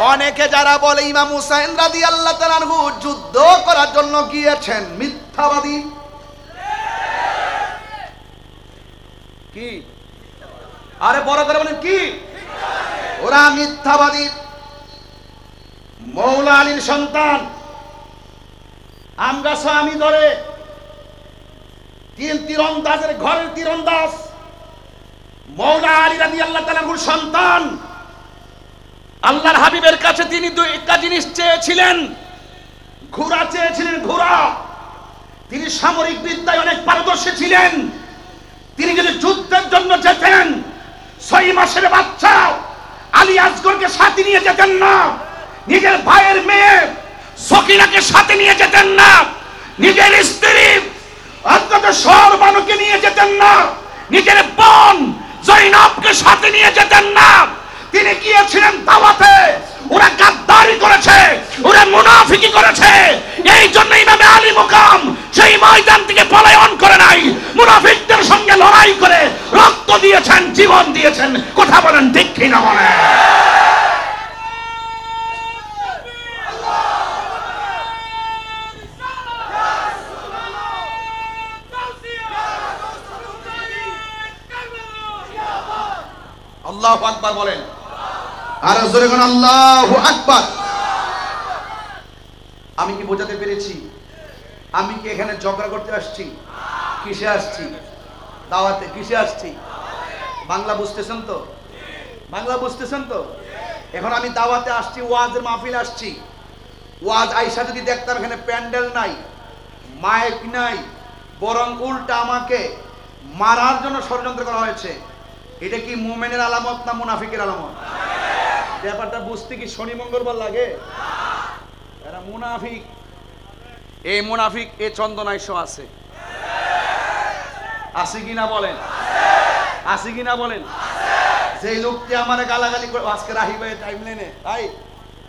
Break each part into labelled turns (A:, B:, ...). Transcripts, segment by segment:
A: অনেকে যারা বলে ইমাম হুসাইন রাদিয়াল্লাহু তাআলা আনহু যুদ্ধ করার জন্য গিয়েছেন, মিথ্যাবাদী। কি আরে বড় করে বলেন কি? ওরা মিথ্যাবাদী। মৌলা আলীর সন্তান আমরা স্বামী ধরে তীরন্দাজের ঘরের তীরন্দাজ মৌলা আলী রাদিয়াল্লাহু তাআলা আনহুর সন্তান। আল্লাহর হাবিবের কাছে তিনি একটা জিনিস চেয়েছিলেন, ঘোড়া চেয়েছিলেন, ঘোড়া। তিনি সামরিক বিদ্যায় অনেক পারদর্শী ছিলেন। তিনি যদি যুদ্ধের জন্য যেতেন 6 মাসের বাচ্চা আলী আসগরকে সাথে নিয়ে যেতেন না, নিজের ভাইয়ের মেয়ে সকিনাকে সাথে নিয়ে যেতেন না, নিজের স্ত্রী হযরত সরবানুকে নিয়ে যেতেন না, নিজের বোন জয়নবকে সাথে নিয়ে যেতেন না। তিনি গিয়েছিলেন দাওয়াতে। ওরা গাদ্দারি করেছে, ওরা মুনাফিকি করেছে। এই জন্য ইমামে আলী মুকাম সেই ময়দান থেকে পলায়ন করে নাই, মুনাফিকদের সঙ্গে লড়াই করে রক্ত দিয়েছেন, জীবন দিয়েছেন। কথা বলেন ঠিক কিনা বলেন? আল্লাহু আকবার বলেন, আর জোরে কোন আল্লাহু আকবার। আমি কি বোঝাতে পেরেছি? আমি কি এখানে ঝগড়া করতে আসছি? কিসে আসছি? দাওয়াতে। কিসে আসছি? বাংলা বুঝতেছেন তো? বাংলা বুঝতেছেন তো? এখন আমি দাওয়াতে আসছি, ওয়াজের মাহফিল আসছি। ওয়াজ আইসা যদি দেখতাম এখানে প্যান্ডেল নাই, মাইক নাই, বরং উল্টা আমাকে মারার জন্য ষড়যন্ত্র করা হয়েছে, এটা কি মুমিনের আলামত না মুনাফিকের আলামত? ব্যাপারটা বুঝতে কি শনি মঙ্গলবার লাগে? এরা মুনাফিক। এই মুনাফিক এ চন্দনাইশো আছে, আছে কিনা বলেন? আছে কিনা বলেন? যে লোকটি আমারে গালাগালি করে আজকে রাহি ভাই টাইমলাইনে, ভাই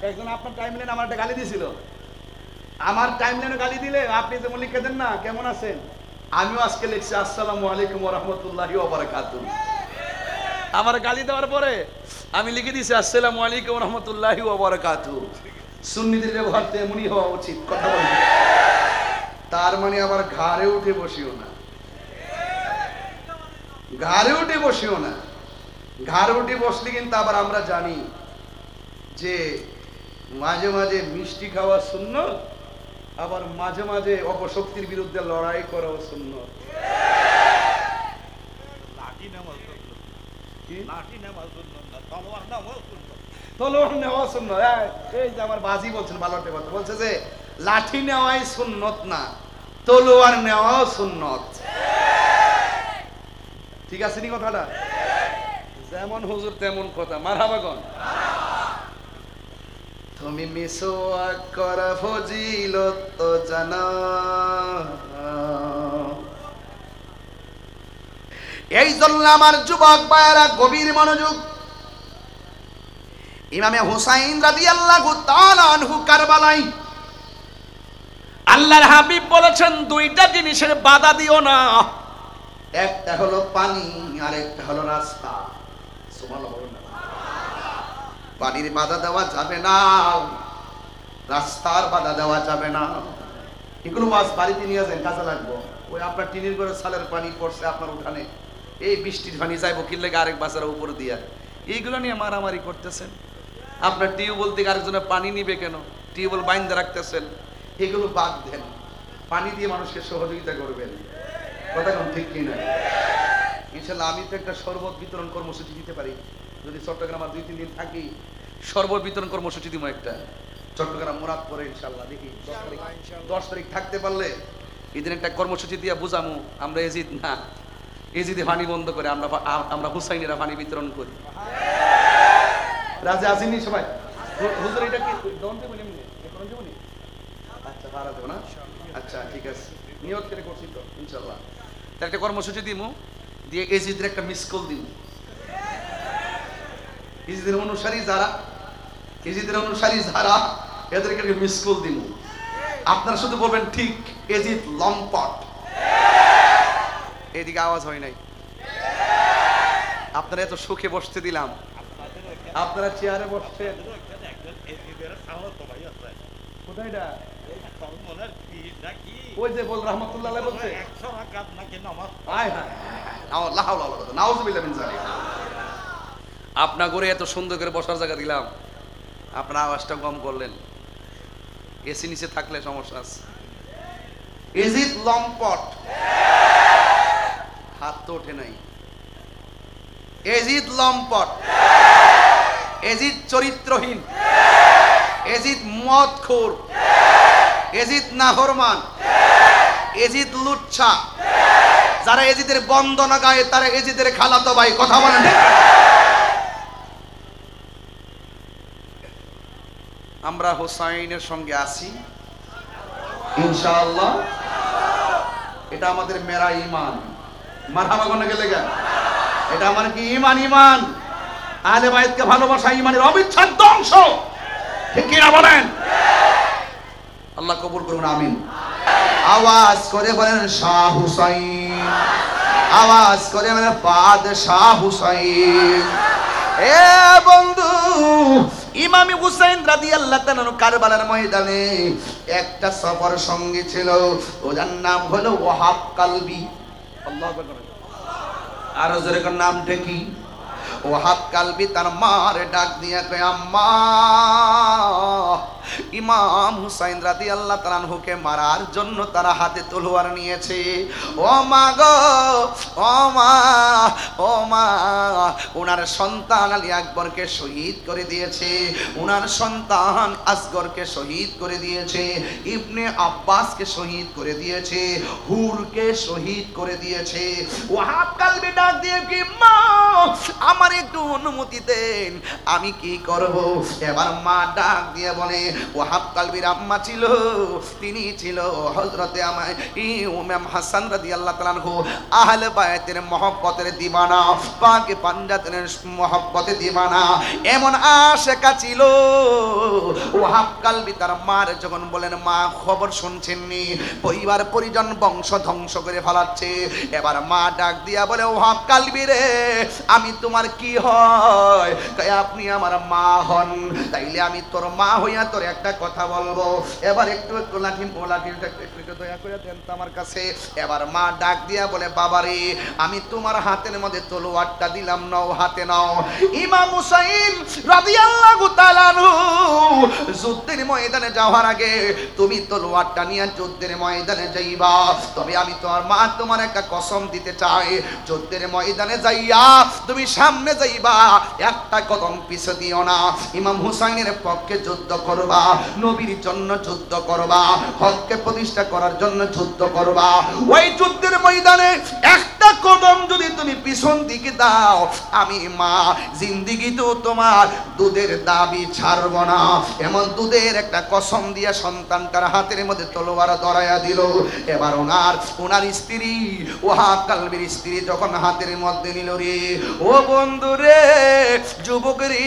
A: একজন আপনার টাইমলাইনে আমার একটা গালি দিছিল। আমার টাইমলাইনে গালি দিলে আপনি যেমন লিখে দেন না কেমন আছেন, আমিও আজকে লিখছি আসসালামু আলাইকুম ওয়া রাহমাতুল্লাহি ওয়া বারাকাতুহু। আমার গালি দেওয়ার পরে আমি লিখে দিয়েছি আসসালামু আলাইকুম ওয়া রাহমাতুল্লাহি ওয়া বারাকাতুহু। সুন্নিদের ব্যবহার তো এমনই হওয়া উচিত। কথা বলুন। তার মানে আবার ঘাড়ে উঠে বসিও না, ঘাড়ে উঠে বসিও না। ঘাড়ে উঠে বসলে কিন্তু আবার আমরা জানি যে মাঝে মাঝে মিষ্টি খাওয়া সুন্নত, আবার মাঝে মাঝে অপশক্তির বিরুদ্ধে লড়াই করাও সুন্নত। তলোয়ার নেওয়া সুন্নত। এই যে আমার বাজি বলছেন বালটে কথা বলছে যে লাঠি নেওয়াই সুন্নত না, তলোয়ার নেওয়াও সুন্নত। ঠিক আছে নি কথাটা? যেমন হুজুর তেমন কথা। মারহাবাগন। তুমি মিসওয়াক করা ফজিলত তো জানো। এই জন্য আমার যুবক ভাইয়েরা গভীর মনোযোগ। ইমামে হুসাইন রাদিয়াল্লাহু তাআলা আনহু কারবালায় আল্লাহর হাবিব বলেছেন দুইটা জিনিসের বাধা দিও না, একটা হলো পানি আর একটা হলো রাস্তা। সুবহানাল্লাহ। পানির বাধা দেওয়া যাবে না, রাস্তার বাধা দেওয়া যাবে না। এগুলো মাছ বাড়িতে নিয়ে যান, কাজে লাগবো। ওই আপনার টিনের ঘরে সালের পানি পড়ছে আপনার উঠানে, এই বৃষ্টির পানি যাইবো কি লেগে আরেক বাসার উপরে দিয়া, এইগুলো নিয়ে মারামারি করতেছেন। আপনার টিউবওয়েল থেকে আরেকজনের পানি নিবে কেন, টিউবওয়েল বাইন্ধে রাখতেছেন। এগুলো বাদ দেন, পানি দিয়ে মানুষকে সহযোগিতা করবেন। কথা কোন ঠিক কিনা? ইনশাল্লাহ আমি তো একটা শরবত বিতরণ কর্মসূচি দিতে পারি, যদি চট্টগ্রাম আর 2-3 দিন থাকি। শরবত বিতরণ কর্মসূচি দিব একটা চট্টগ্রাম মুরাদ করে ইনশাল্লাহ। দেখি 10 তারিখ থাকতে পারলে এদিন একটা কর্মসূচি দিয়ে বুঝামু আমরা এজিদ না, এজিদে পানি বন্ধ করে আমরা হুসাইনেরা পানি বিতরণ করি। রাজা আসেনি সবাই? হুজুর এটা কি দন দেব নি? এখন দেব নি? আচ্ছা ভাড়া দেব না? আচ্ছা ঠিক আছে, নিয়ত করে করছি তো ইনশাআল্লাহ। তার একটা কর্মসূচি দিমু, দিয়ে এজিদের একটা মিস কল দিমু। এজিদের অনুসারী যারা, এজিদের অনুসারী যারা, এদেরকে একটা মিস কল দিমু। আপনারা শুধু বলবেন ঠিক এজিদ লম্পট। এদিকে আওয়াজ হয় নাই। আপনারা এত সুখে বসতে দিলাম, আপনারা চেয়ারে বসছেন, কোথায় এটা? ওই যে বল রাহমাতুল্লাহ আলাইহি বলছে আপনার ঘরে এত সুন্দর করে বসার জায়গা দিলাম, আপনার আওয়াজটা কম করলেন। এসি নিচে থাকলে সমস্যা আছে। এজিদ লম্পট, হাত তো ওঠে নাই। এজিদ লম্পট, এজিদ চরিত্রহীন, এজিদ মদখোর, এজিদ নাফরমান, এজিদ লুচ্ছা। যারা এজিদের বন্দনা গায় তারা এজিদের খালাতো ভাই। কথা বলেন। আমরা হোসাইনের সঙ্গে আছি ইনশাআল্লাহ। এটা আমাদের মেরা ঈমান। মারহাবা কোনে গেলে গা, এটা আমার কি ঈমান। ঈমান আহলে বাইতকে ভালোবাসা ঈমানের অবিচ্ছেদ্য অংশ, ঠিক কি না বলেন? আল্লাহ কবুল করুন, আমিন। আওয়াজ করে বলেন শাহ হুসাইন, আওয়াজ করে বলেন বাদশাহ হুসাইন। এ বন্ধু, ইমাম হুসাইন রাদিয়াল্লাহু তাআলা কারবালার ময়দানে একটা সফর সঙ্গী ছিল, ওর নাম হলো ওয়াহাব কালবি। আল্লাহু আকবার। আর জোরে কোন নামটা কি? ওয়াহাব কালবি তার মারে ডাক দিয়া কয়, আম্মা, ইমাম হুসাইন রাদিয়াল্লাহু তাআলা আনহুকে মারার জন্য তারা হাতে তলোয়ার নিয়েছে। ও মা গো, ও মা, ও মা, ওনার সন্তান আলী আকবরকে শহীদ করে দিয়েছে, ওনার সন্তান আসগরকে শহীদ করে দিয়েছে, ইবনে আব্বাসকে শহীদ করে দিয়েছে, হুরকে শহীদ করে দিয়েছে। ওয়াহাব কালবি ডাক দিয়ে কি, মা আমার একটু অনুমতি দেন, আমি কি করব? এবার মা ডাক দিয়ে বলে, ওয়াহাব কালবির আম্মা ছিল, তিনি ছিল হযরতে ইমাম হাসান রাদিয়াল্লাহু তাআলা আনহু, আহলে বায়তের মহব্বতের দিওয়ানা, পাকে পাঞ্জাতের মহব্বতে দিওয়ানা, এমন আশিকা ছিল। ওয়াহাব কালবি তার মার যখন বলেন, মা খবর শুনছেননি, পরিবার পরিজন বংশ ধ্বংস করে ফেলাচ্ছে। এবার মা ডাক দিয়া বলে, ওয়াহাব কালবি রে, আমি তোমার কি হয়? আপনি আমার মা হন, তাইলে আমি তোর মা হইয়া তোর একটা কথা বলবো। এবার একটু লাঠিটা একটু দয়া করে দেন তো আমার কাছে। এবার মা ডাক দিয়া বলে, বাবারে, আমি তোমার হাতের মধ্যে তলোয়ারটা দিলাম, নাও, হাতে নাও। ইমাম হুসাইন রাদিয়াল্লাহু তাআলা আনহু যুদ্ধের ময়দানে যাওয়ার আগে তুমি তলোয়ারটা নিয়ে যুদ্ধের ময়দানে যাইবা, তবে আমি তোমার মা তোমার একটা কসম দিতে চাই, যুদ্ধের ময়দানে যাইয়া তুমি সামনে যাইবা, একটা কদম পিছে দিও না। ইমাম হুসাইনের পক্ষে যুদ্ধ করবা, নবীর জন্য যুদ্ধ করবা, হককে প্রতিষ্ঠা করার জন্য যুদ্ধ করবা। ওই যুদ্ধের ময়দানে একটা কদম যদি তুমি পিছন দিকে দাও, আমি মা জিন্দেগিতেও তোমার দুধের দাবি ছাড়ব না। এমন দুধের একটা কসম দিয়া সন্তানটার হাতের মধ্যে তলোয়ার ধরাইয়া দিল। এবার ওনার স্ত্রী, ওয়াহাব কালবির স্ত্রী যখন হাতের মধ্যে নিল, রে ও বন্ধু রে, যুবক রে,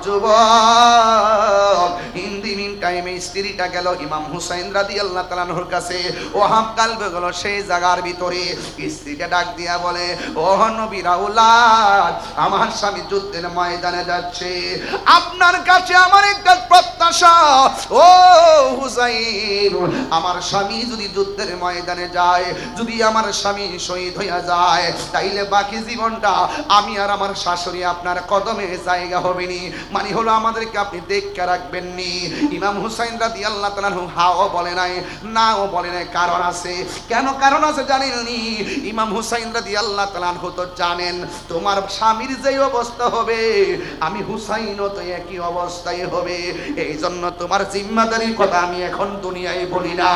A: যুবক, ইন টাইমে স্ত্রীটা গেল ইমাম হুসাইন রাদিয়াল্লাহু তাআলা আনহুর কাছে। ওয়াহাব কালবি গেল সেই জায়গার ভিতরে, স্ত্রীকে ডাক দিয়া বলে, ও নবীর আওলাদ, আমার স্বামী যুদ্ধের ময়দানে যাচ্ছে, আপনার কাছে আমার একটা প্রত্যাশা। ও হুসাইন, আমার স্বামী যদি যুদ্ধের ময়দানে যায়, যদি আমার স্বামী শহীদ হইয়া যায়, তাইলে বাকি জীবনটা আমি আর আমার শাশুড়ি আপনার কদমে জায়গা হবে নি, মানে হলো আমাদেরকে আপনি দেখে রাখবেন নি। ইমাম হুসাইন রাদিয়াল্লাহু তাআলা হাও বলে নাই, নাও বলে নাই, কারণ আছে। কেন কারণ আছে জানেননি? ইমাম হুসাইন রাদিয়াল্লাহু তাআলা তো জানেন তোমার স্বামীর যে অবস্থা হবে, আমি হুসাইনও তো একই অবস্থায় হবে, এই জন্য তোমার জিম্মাদারির কথা আমি এখন দুনিয়ায় বলি না।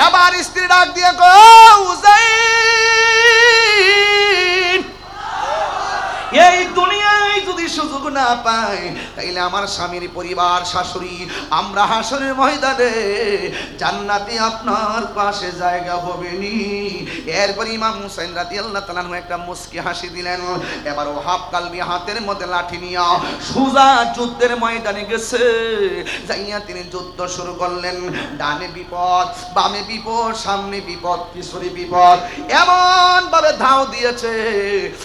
A: এবার স্ত্রী ডাক দিয়ে গো, হুসাইন, এই দুনিয়ায় যদি সুযোগ না পাই, তাইলে আমার স্বামীর পরিবার, শাশুড়ি, আমরা হাসরের ময়দানে জান্নাতে আপনার পাশে জায়গা হবে নি। এরপর ইমাম হুসাইন রাদিয়াল্লাহু তাআলা একটা মুস্কি হাসি দিলেন। এবার ওয়াহাব কালবি হাতের মধ্যে লাঠি নিয়া সোজা যুদ্ধের ময়দানে গেছে। যাইয়া তিনি যুদ্ধ শুরু করলেন। ডানে বিপদ, বামে বিপদ, সামনে বিপদ, পিছনে বিপদ, এমন ভাবে ধাও দিয়েছে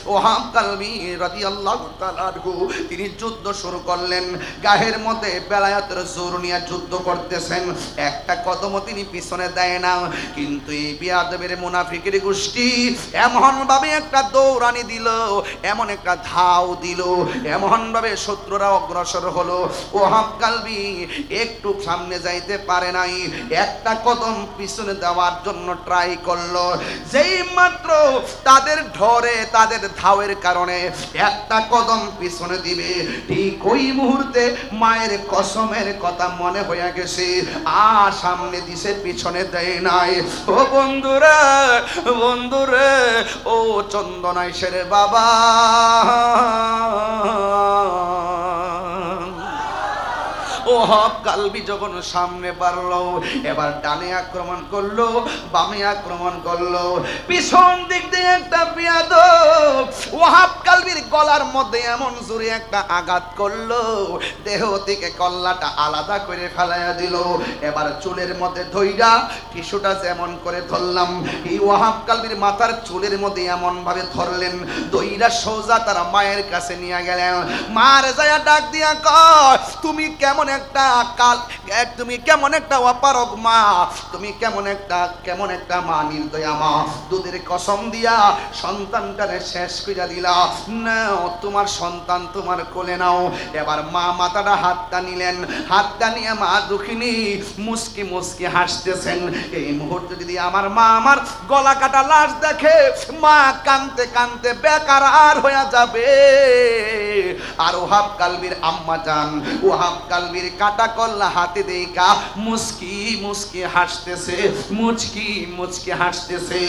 A: ওয়াহাব কালবি রাদিয়াল্লাহু তাআলা আনহু
B: আনহু তিনি যুদ্ধ শুরু করলেন। গায়ের মধ্যে বেলায়েতের জোর নিয়ে যুদ্ধ করতেছেন, একটা কদমও তিনি পিছনে দেয় না। কিন্তু এই বিয়াদবের মুনাফিকের গোষ্ঠী এমন ভাবে একটা দৌড়ানি দিল, এমন একটা ধাও দিল, এমন ভাবে শত্রুরা অগ্রসর হলো। ওহাব কালবি একটু সামনে যাইতে পারে নাই, একটা কদম পিছনে দেওয়ার জন্য ট্রাই করলো। যেই মাত্র তাদের ধরে, তাদের ধাওয়ের কারণে একটা কদম পিছনে দিবে, ঠিক ওই মুহূর্তে মায়ের কসমের কথা মনে হয়ে গেছে, সামনে দিছে পিছনে দেয় নাই। ও বন্ধুরা, বন্ধুরে, ও চন্দনাইশের বাবা, ওহাব কালবি যখন সামনে বাড়লো, এবার ডানে আক্রমণ করলো, বামে আক্রমণ করলো, পিছন দিক দিয়ে একটা বিয়াদব ওহাব কালবির গলার মধ্যে এমন জোরে একটা আঘাত করলো, দেহ থেকে কল্লাটা আলাদা করে ফেলাইয়া দিল। এবার চুলের মধ্যে ধইরা টিস্যুটা যেমন করে ধরলাম, এই ওহাব কালবির মাথার চুলের মধ্যে এমন ভাবে ধরলেন, দইরা সোজা তারা মায়ের কাছে নিয়ে গেলেন। মার যায়া ডাক দিয়া কয়, তুমি কেমন একটা কাল, তুমি কেমন একটা অপারগ মা, তুমি কেমন একটা মা, নির্দয়া মা, দুধের কসম দিয়া সন্তানটারে শেষ কইরা দিলা, নাও তোমার সন্তান তোমার কোলে নাও। এবার মা মাথাটা হাতটা নিলেন, হাতটা নিয়ে মা দুঃখিনী মুস্কি মুস্কি হাসতেছেন। এই মুহূর্তে যদি আমার মা আমার গলা কাটা লাশ দেখে, মা কানতে কানতে বেকার আর হয়ে যাবে। আর ওহাব কালবির আম্মা জান, ওহাব কালবির কাটা কল্লা হাতে দেখা মুস্কি মুস্কি হাসতেছে, মুচকি মুচকি হাসতেছে।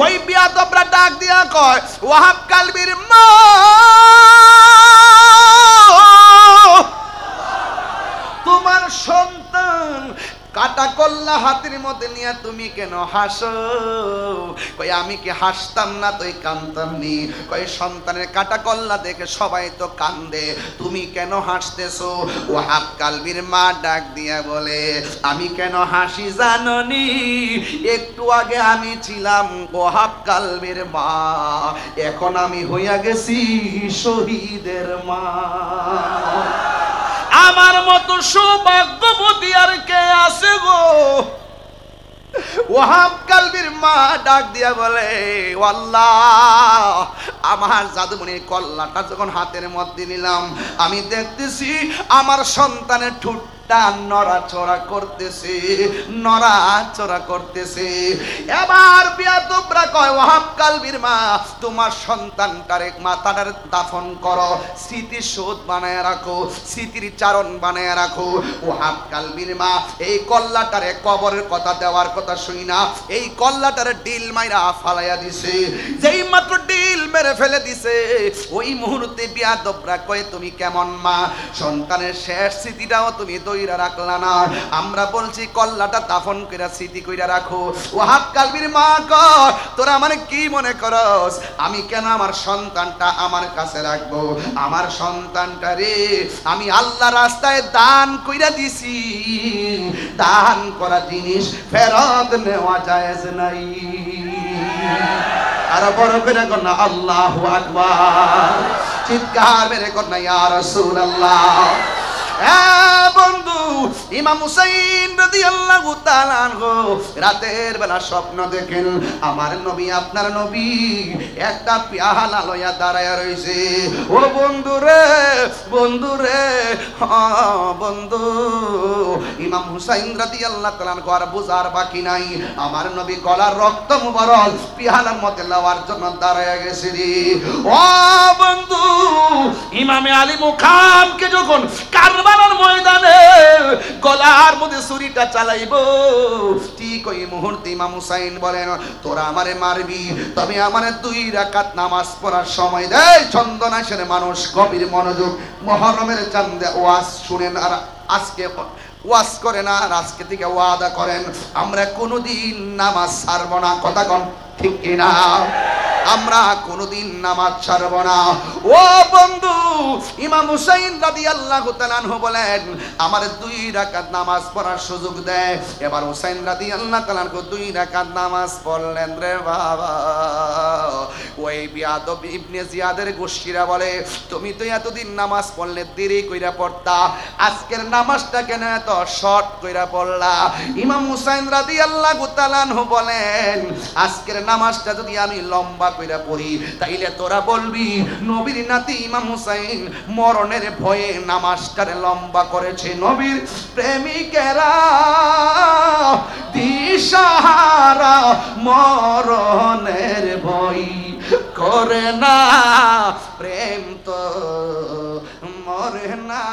B: ওই বিয়াদবরা ডাক দিয়া কয়, ওহাব কালবির মা, তোমার সন্তান কাটা কল্লা হাতের মধ্যে নিয়ে তুমি কেন হাসো? কই আমি কি হাসতাম না, তুই কানতাম নি? কই সন্তানের কাটা কল্লা দেখে সবাই তো কান্দে, তুমি কেন হাসতেছো? ওহাব কালবির মা ডাক দিয়া বলে, আমি কেন হাসি জাননি? একটু আগে আমি ছিলাম ওহাব কালবির মা, এখন আমি হইয়া গেছি শহীদের মা। আমার মতো সৌভাগ্যবতী আর কে আছে গো? ওহাব কালবির মা ডাক দিয়া বলে, আল্লাহ, আমার জাদুমণির কল্লাটা যখন হাতের মধ্যে নিলাম, আমি দেখতেছি আমার সন্তানের ঠোঁট নড়াচড়া করতেছে, নড়াচড়া করতেছে। এবার বিয়াদবরা কয়, ওহাব কালবির মা, তোমার সন্তানটারে মাথাটার দাফন করো, স্মৃতিসৌধ বানায় রাখো, স্মৃতির চারণ বানায় রাখো। ওহাব কালবির মা এই কল্লাটারে কবরের কথা দেওয়ার কথা শুই না, এই কল্লাটারে ডিল মাইরা ফালাইয়া দিছে। যেই মাত্র ডিল মেরে ফেলে দিছে, ওই মুহূর্তে বিয়াদবরা কয়, তুমি কেমন মা, সন্তানের শেষ স্মৃতিটাও তুমি কইরা রাখলা না। আমরা বলছি কল্লাটা দাফন কইরা স্মৃতি কইরা রাখো। ওহাব কালবির মা কয়, তোরা মানে কি মনে করস আমি কেন আমার সন্তানটা আমার কাছে রাখবো? আমার সন্তানটা রে আমি আল্লাহ রাস্তায় দান কইরা দিছি, দান করা জিনিস ফেরত নেওয়া জায়েজ নাই। আর বড় করে কর না আল্লাহু আকবার, চিৎকার মেরে কর না ইয়া রাসূলুল্লাহ। বন্ধু, ইমাম হুসাইন রাদিয়াল্লাহু তাআলা আনহু রাতের বেলা স্বপ্ন দেখেন, আমার নবী, আপনার নবী একটা পেয়ালা লইয়া দাঁড়ায়া রইছে। ও বন্ধু রে, বন্ধু রে, বন্ধু, ইমাম হুসাইন রাদিয়াল্লাহু তাআলা আনহু আর বুঝার বাকি নাই, আমার নবী গলার রক্ত মুবারক পেয়ালার মধ্যে লওয়ার জন্য দাঁড়ায়া গেছে রে। ও বন্ধু, ইমামে আলী মুকামকে যখন কারবালার ময়দানে গলার মধ্যে ছুরিটা চালাইবো, ঠিক ওই মুহূর্তে ইমাম হুসাইন বলেন, তোরা আমারে মারবি, তবে আমারে 2 রাকাত নামাজ পড়ার সময় দে। চন্দনাইশের মানুষ গভীর মনোযোগ, মুহররমের চাঁদে ওয়াজ শুনেন আর আজকে ওয়াজ করেন, আর আজকে থেকে ওয়াদা করেন আমরা কোনোদিন নামাজ ছাড়ব না। কথা কোন ঠিক কিনা? আমরা কোনোদিন নামাজ ছাড়ব না। ও বন্ধু, ইমাম হুসাইন রাদিয়াল্লাহু তাআলা আনহু বলেন, আমার 2 রাকাত নামাজ পড়ার সুযোগ দেয়। এবার হুসাইন রাদিয়াল্লাহু তাআলা আনহু 2 রাকাত নামাজ পড়লেন রে বাবা। ওই বিয়াদব ইবনে জিয়াদের গোষ্ঠীরা বলে, তুমি তো এতদিন নামাজ পড়লে দেরি কইরা পড়তা, আজকের নামাজটা কেন এত শর্ট কইরা পড়লা? ইমাম হুসাইন রাদিয়াল্লাহু তাআলা আনহু বলেন, আজকের নামাজটা যদি আমি লম্বা কইরা পড়ি তাইলে তোরা বলবি নবীর নাতি ইমাম হুসাইন মরণের ভয়ে নামাজটারে লম্বা করেছে। নবীর প্রেমিকেরা দিশাহারা মরণের ভয় করে না, প্রেম তো মরে না।